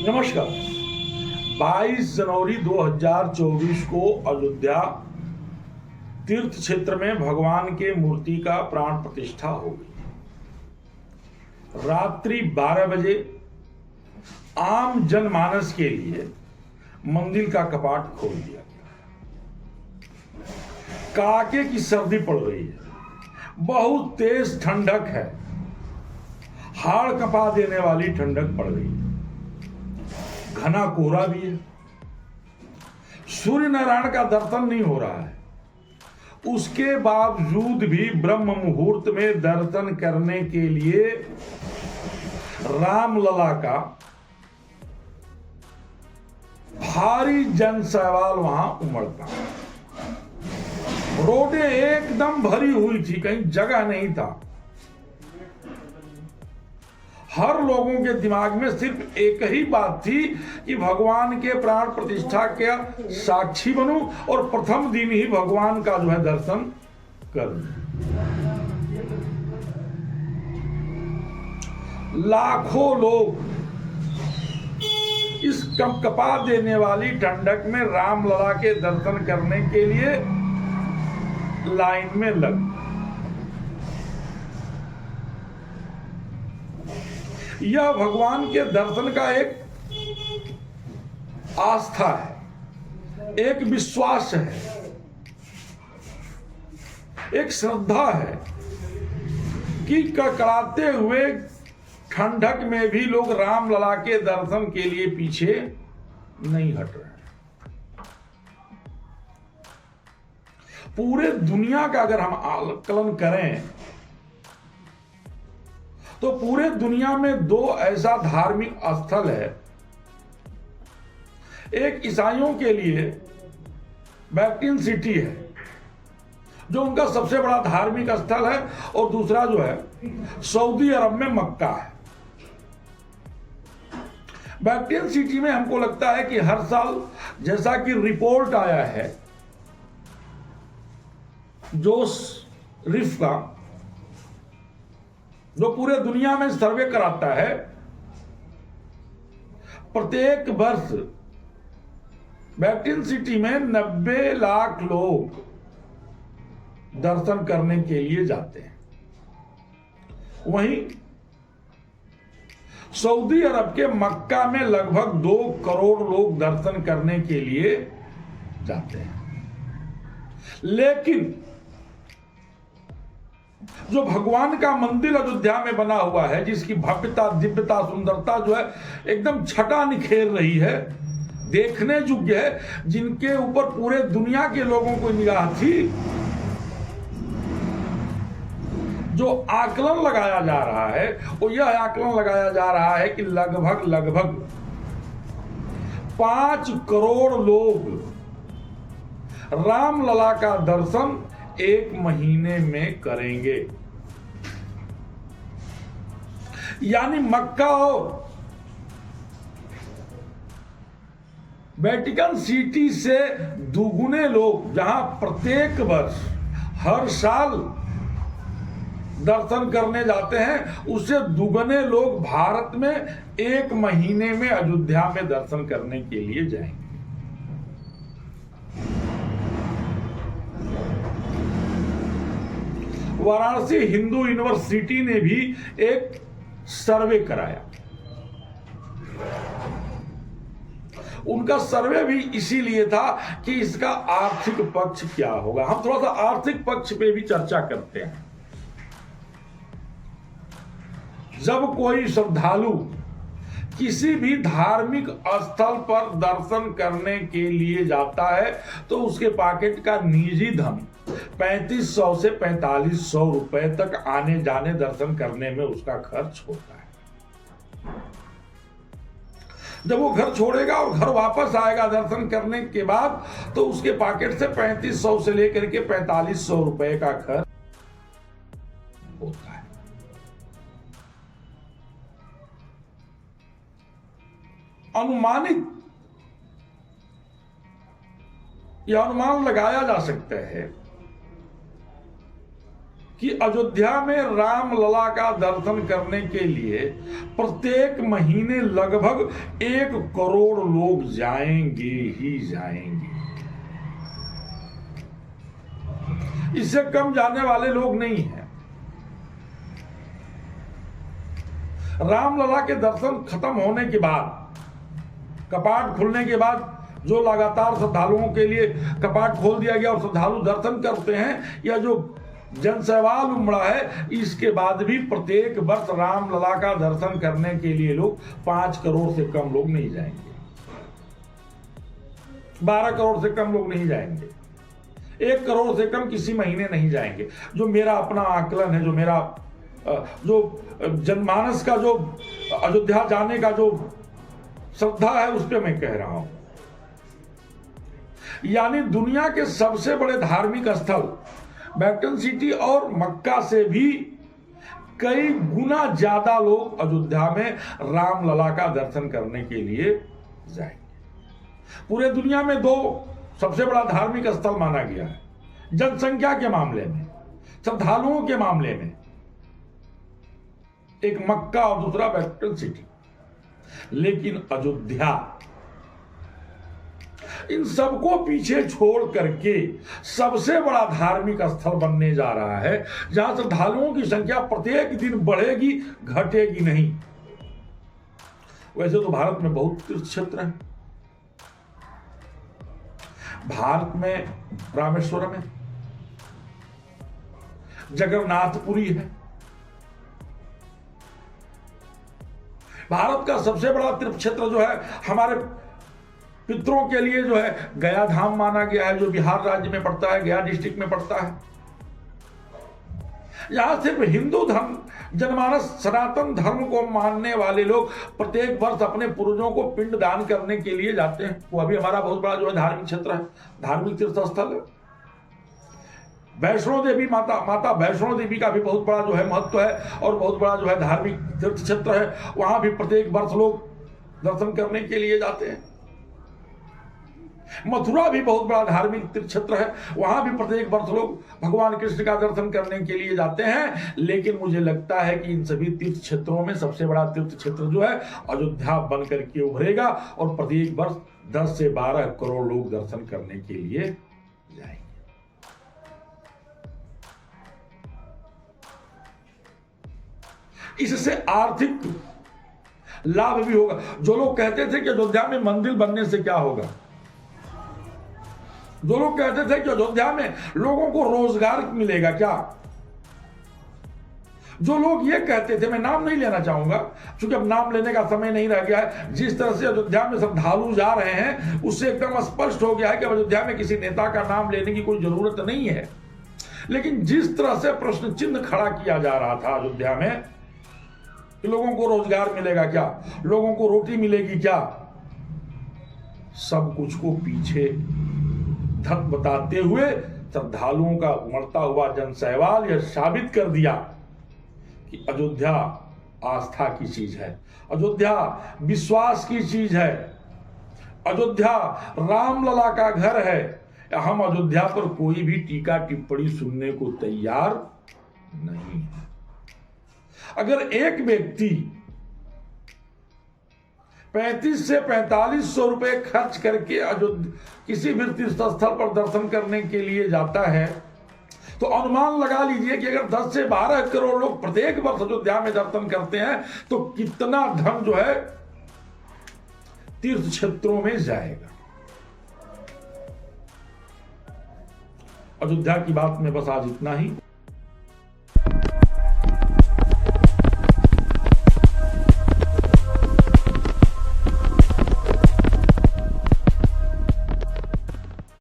नमस्कार। 22 जनवरी 2024 को अयोध्या तीर्थ क्षेत्र में भगवान के मूर्ति का प्राण प्रतिष्ठा हो गई। रात्रि 12 बजे आम जनमानस के लिए मंदिर का कपाट खोल दिया गया। कड़ाके की सर्दी पड़ रही है, बहुत तेज ठंडक है, हाड़ कपा देने वाली ठंडक पड़ रही है, घना कोहरा भी है, सूर्य नारायण का दर्शन नहीं हो रहा है। उसके बावजूद भी ब्रह्म मुहूर्त में दर्शन करने के लिए रामलला का भारी जनसैवाल वहां उमड़ पड़ा। रोडें एकदम भरी हुई थी, कहीं जगह नहीं था। हर लोगों के दिमाग में सिर्फ एक ही बात थी कि भगवान के प्राण प्रतिष्ठा के साक्षी बनूं और प्रथम दिन ही भगवान का जो है दर्शन करूं। लाखों लोग इस कंपकपा देने वाली ठंडक में रामलला के दर्शन करने के लिए लाइन में लग। यह भगवान के दर्शन का एक आस्था है, एक विश्वास है, एक श्रद्धा है कि कड़कड़ाते हुए ठंडक में भी लोग रामलला के दर्शन के लिए पीछे नहीं हट रहे हैं। पूरे दुनिया का अगर हम आकलन करें तो पूरे दुनिया में दो ऐसा धार्मिक स्थल है। एक ईसाइयों के लिए वैटिकन सिटी है, जो उनका सबसे बड़ा धार्मिक स्थल है, और दूसरा जो है सऊदी अरब में मक्का है। वैटिकन सिटी में हमको लगता है कि हर साल, जैसा कि रिपोर्ट आया है जोस रिफ का, जो पूरे दुनिया में सर्वे कराता है, प्रत्येक वर्ष वैटिकन सिटी में 90 लाख लोग दर्शन करने के लिए जाते हैं। वहीं सऊदी अरब के मक्का में लगभग 2 करोड़ लोग दर्शन करने के लिए जाते हैं। लेकिन जो भगवान का मंदिर अयोध्या में बना हुआ है, जिसकी भव्यता, दिव्यता, सुंदरता जो है एकदम छटा निखेर रही है, देखने योग्य है, जिनके ऊपर पूरे दुनिया के लोगों को निगाह थी, जो आकलन लगाया जा रहा है वो यह आकलन लगाया जा रहा है कि लगभग 5 करोड़ लोग रामलला का दर्शन 1 महीने में करेंगे। यानी मक्का और वैटिकन सिटी से दुगुने लोग, जहां प्रत्येक वर्ष हर साल दर्शन करने जाते हैं, उससे दुगने लोग भारत में 1 महीने में अयोध्या में दर्शन करने के लिए जाएंगे। वाराणसी हिंदू यूनिवर्सिटी ने भी एक सर्वे कराया। उनका सर्वे भी इसीलिए था कि इसका आर्थिक पक्ष क्या होगा। हम थोड़ा सा आर्थिक पक्ष पे भी चर्चा करते हैं। जब कोई श्रद्धालु किसी भी धार्मिक स्थल पर दर्शन करने के लिए जाता है तो उसके पॉकेट का निजी धन 3500 से 4500 रुपए तक आने जाने दर्शन करने में उसका खर्च होता है। जब वो घर छोड़ेगा और घर वापस आएगा दर्शन करने के बाद, तो उसके पॉकेट से 3500 से लेकर के 4500 रुपए का खर्च होता है। अनुमानित यह अनुमान लगाया जा सकता है कि अयोध्या में राम लला का दर्शन करने के लिए प्रत्येक महीने लगभग 1 करोड़ लोग जाएंगे ही जाएंगे। इससे कम जाने वाले लोग नहीं हैं। रामलला के दर्शन खत्म होने के बाद, कपाट खुलने के बाद जो लगातार श्रद्धालुओं के लिए कपाट खोल दिया गया और श्रद्धालु दर्शन करते हैं, या जो जनसैवाल उमड़ा है, इसके बाद भी प्रत्येक वर्ष रामलला का दर्शन करने के लिए लोग 5 करोड़ से कम लोग नहीं जाएंगे, 12 करोड़ से कम लोग नहीं जाएंगे, 1 करोड़ से कम किसी महीने नहीं जाएंगे। जो मेरा अपना आकलन है, जो मेरा जो जनमानस का जो अयोध्या जाने का जो श्रद्धा है, उस पर मैं कह रहा हूं। यानी दुनिया के सबसे बड़े धार्मिक स्थल वेटिकन सिटी और मक्का से भी कई गुना ज्यादा लोग अयोध्या में रामलला का दर्शन करने के लिए जाएंगे। पूरे दुनिया में 2 सबसे बड़ा धार्मिक स्थल माना गया है, जनसंख्या के मामले में, श्रद्धालुओं के मामले में, एक मक्का और दूसरा वेटिकन सिटी। लेकिन अयोध्या इन सबको पीछे छोड़ करके सबसे बड़ा धार्मिक स्थल बनने जा रहा है, जहां श्रद्धालुओं की संख्या प्रत्येक दिन बढ़ेगी, घटेगी नहीं। वैसे तो भारत में बहुत तीर्थ क्षेत्र हैं। भारत में रामेश्वरम है, जगन्नाथपुरी है। भारत का सबसे बड़ा तीर्थ क्षेत्र जो है हमारे पितरों के लिए जो है गया धाम माना गया है, जो बिहार राज्य में पड़ता है, गया डिस्ट्रिक्ट में पड़ता है। यहां सिर्फ हिंदू धर्म, जनमानस सनातन धर्म को मानने वाले लोग प्रत्येक वर्ष अपने पूर्वजों को पिंड दान करने के लिए जाते हैं। वो अभी हमारा बहुत बड़ा जो है धार्मिक क्षेत्र है, धार्मिक तीर्थ स्थल है। वैष्णो देवी माता वैष्णो देवी का भी बहुत बड़ा जो है महत्व है और बहुत बड़ा जो है धार्मिक तीर्थ क्षेत्र है। वहां भी प्रत्येक वर्ष लोग दर्शन करने के लिए जाते हैं। मथुरा भी बहुत बड़ा धार्मिक तीर्थ क्षेत्र है, वहां भी प्रत्येक वर्ष लोग भगवान कृष्ण का दर्शन करने के लिए जाते हैं। लेकिन मुझे लगता है कि इन सभी तीर्थ क्षेत्रों में सबसे बड़ा तीर्थ क्षेत्र जो है अयोध्या बनकर के उभरेगा और प्रत्येक वर्ष 10 से 12 करोड़ लोग दर्शन करने के लिए जाएंगे। इससे आर्थिक लाभ भी होगा। जो लोग कहते थे कि अयोध्या में मंदिर बनने से क्या होगा, जो लोग कहते थे कि अयोध्या में लोगों को रोजगार मिलेगा क्या, जो लोग ये कहते थे, मैं नाम नहीं लेना चाहूंगा क्योंकि अब नाम लेने का समय नहीं रह गया है। जिस तरह से अयोध्या में श्रद्धालु जा रहे हैं, उससे एकदम स्पष्ट हो गया है कि अयोध्या में किसी नेता का नाम लेने की कोई जरूरत नहीं है। लेकिन जिस तरह से प्रश्न चिन्ह खड़ा किया जा रहा था अयोध्या में कि लोगों को रोजगार मिलेगा क्या, लोगों को रोटी मिलेगी क्या, सब कुछ को पीछे धक बताते हुए श्रद्धालुओं का उमड़ता हुआ जनसैवाल यह साबित कर दिया कि अयोध्या आस्था की चीज है, अयोध्या विश्वास की चीज है, अयोध्या रामलला का घर है। हम अयोध्या पर कोई भी टीका टिप्पणी सुनने को तैयार नहीं है। अगर एक व्यक्ति 35 से 4500 रुपए खर्च करके किसी भी तीर्थ स्थल पर दर्शन करने के लिए जाता है, तो अनुमान लगा लीजिए कि अगर 10 से 12 करोड़ लोग प्रत्येक वर्ष अयोध्या में दर्शन करते हैं तो कितना धन जो है तीर्थ क्षेत्रों में जाएगा। अयोध्या की बात में बस आज इतना ही।